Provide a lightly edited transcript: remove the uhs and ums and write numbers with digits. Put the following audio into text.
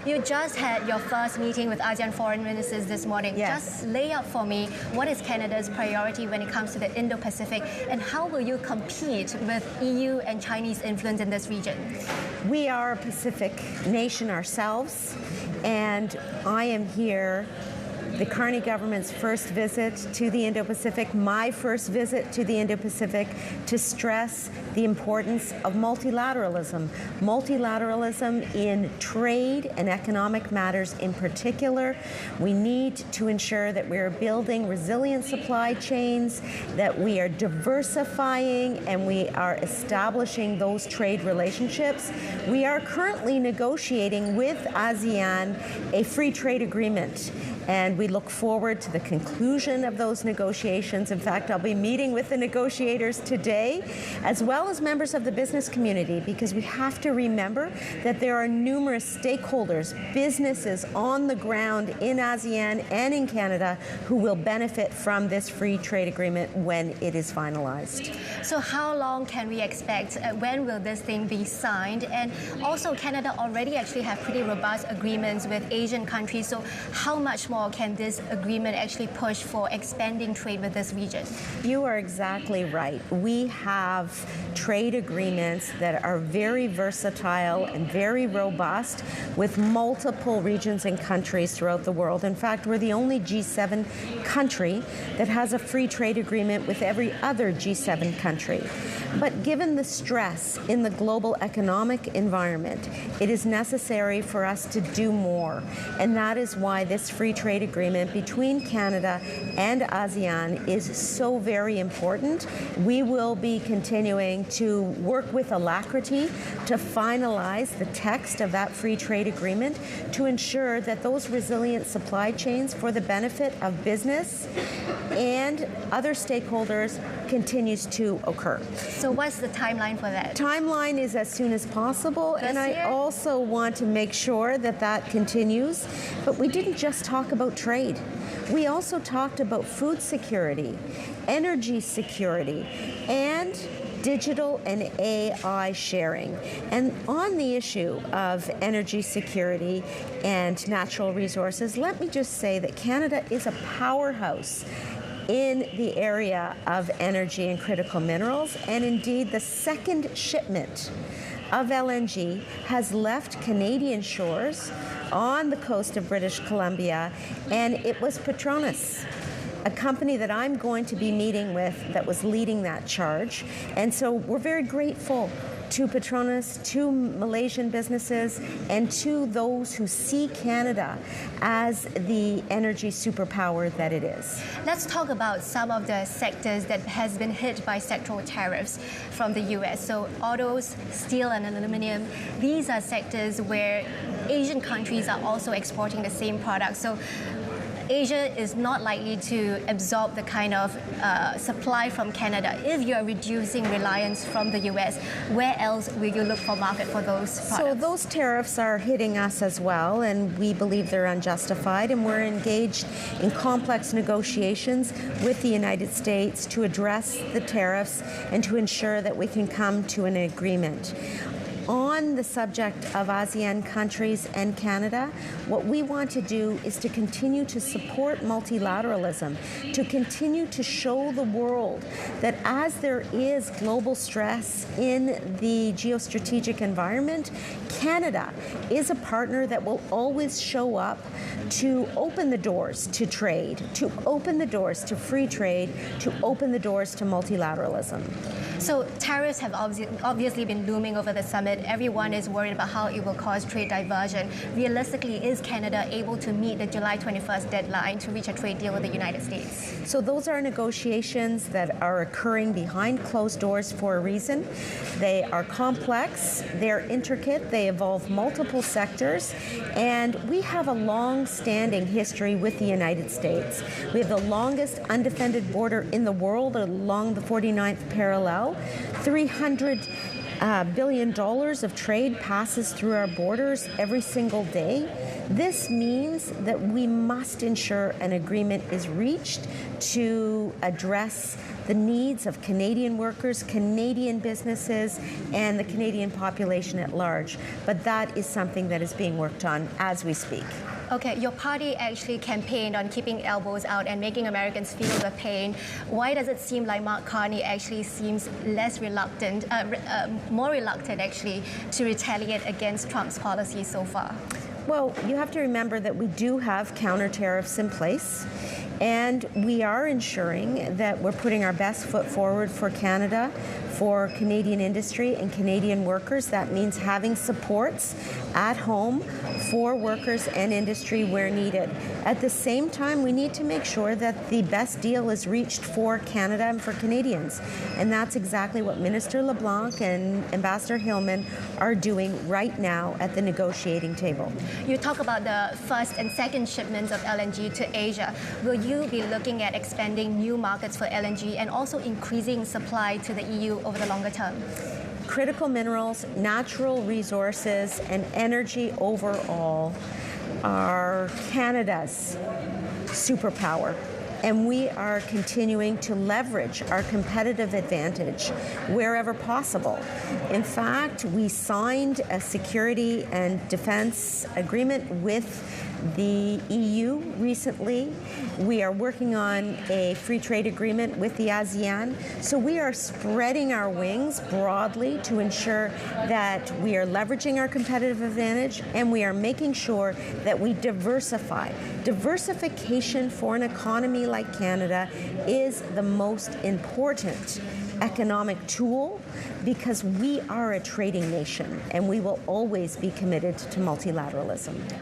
You just had your first meeting with ASEAN foreign ministers this morning. Yes. Just lay out for me, what is Canada's priority when it comes to the Indo-Pacific, and how will you compete with EU and Chinese influence in this region? We are a Pacific nation ourselves, and I am here, the Carney government's first visit to the Indo-Pacific, my first visit to the Indo-Pacific, to stress the importance of multilateralism. Multilateralism in trade and economic matters in particular. We need to ensure that we are building resilient supply chains, that we are diversifying, and we are establishing those trade relationships. We are currently negotiating with ASEAN a free trade agreement, and we look forward to the conclusion of those negotiations. In fact, I'll be meeting with the negotiators today, as well as members of the business community, because we have to remember that there are numerous stakeholders, businesses on the ground in ASEAN and in Canada who will benefit from this free trade agreement when it is finalized. So how long can we expect? When will this thing be signed? And also, Canada already actually have pretty robust agreements with Asian countries. So how much more can this agreement actually push for expanding trade with this region? You are exactly right. We have trade agreements that are very versatile and very robust with multiple regions and countries throughout the world. In fact, we're the only G7 country that has a free trade agreement with every other G7 country. But given the stress in the global economic environment, it is necessary for us to do more. And that is why this free trade agreement between Canada and ASEAN is so very important. We will be continuing to work with alacrity to finalize the text of that free trade agreement to ensure that those resilient supply chains for the benefit of business and other stakeholders continues to occur. So what's the timeline for that? Timeline is as soon as possible, and I also want to make sure that that continues. But we didn't just talk about trade. We also talked about food security, energy security, and digital and AI sharing. And on the issue of energy security and natural resources, let me just say that Canada is a powerhouse in the area of energy and critical minerals, and indeed the second shipment of LNG has left Canadian shores on the coast of British Columbia, and it was Petronas, a company that I'm going to be meeting with, that was leading that charge. And so we're very grateful to Petronas, to Malaysian businesses, and to those who see Canada as the energy superpower that it is. Let's talk about some of the sectors that has been hit by sectoral tariffs from the US. So autos, steel and aluminum, these are sectors where Asian countries are also exporting the same products. So Asia is not likely to absorb the kind of supply from Canada. If you're reducing reliance from the US, where else will you look for market for those products? So those tariffs are hitting us as well, and we believe they're unjustified, and we're engaged in complex negotiations with the United States to address the tariffs and to ensure that we can come to an agreement. On the subject of ASEAN countries and Canada, what we want to do is to continue to support multilateralism, to continue to show the world that as there is global stress in the geostrategic environment, Canada is a partner that will always show up to open the doors to trade, to open the doors to free trade, to open the doors to multilateralism. So tariffs have obviously been looming over the summit. Everyone is worried about how it will cause trade diversion. Realistically, is Canada able to meet the July 21st deadline to reach a trade deal with the United States? So those are negotiations that are occurring behind closed doors for a reason. They are complex, they're intricate, they involve multiple sectors, and we have a long-standing history with the United States. We have the longest undefended border in the world along the 49th parallel. $300 billion of trade passes through our borders every single day. This means that we must ensure an agreement is reached to address the needs of Canadian workers, Canadian businesses, and the Canadian population at large. But that is something that is being worked on as we speak. Okay, your party actually campaigned on keeping elbows out and making Americans feel the pain. Why does it seem like Mark Carney actually seems less reluctant, more reluctant actually, to retaliate against Trump's policy so far? Well, you have to remember that we do have counter tariffs in place, and we are ensuring that we're putting our best foot forward for Canada, for Canadian industry and Canadian workers. That means having supports at home for workers and industry where needed. At the same time, we need to make sure that the best deal is reached for Canada and for Canadians. And that's exactly what Minister LeBlanc and Ambassador Hillman are doing right now at the negotiating table. You talk about the first and second shipments of LNG to Asia. Will you be looking at expanding new markets for LNG and also increasing supply to the EU over the longer term? Critical minerals, natural resources, and energy overall are Canada's superpower. And we are continuing to leverage our competitive advantage wherever possible. In fact, we signed a security and defense agreement with the EU recently. We are working on a free trade agreement with the ASEAN. So we are spreading our wings broadly to ensure that we are leveraging our competitive advantage, and we are making sure that we diversify. Diversification for an economy like Canada is the most important economic tool because we are a trading nation and we will always be committed to multilateralism.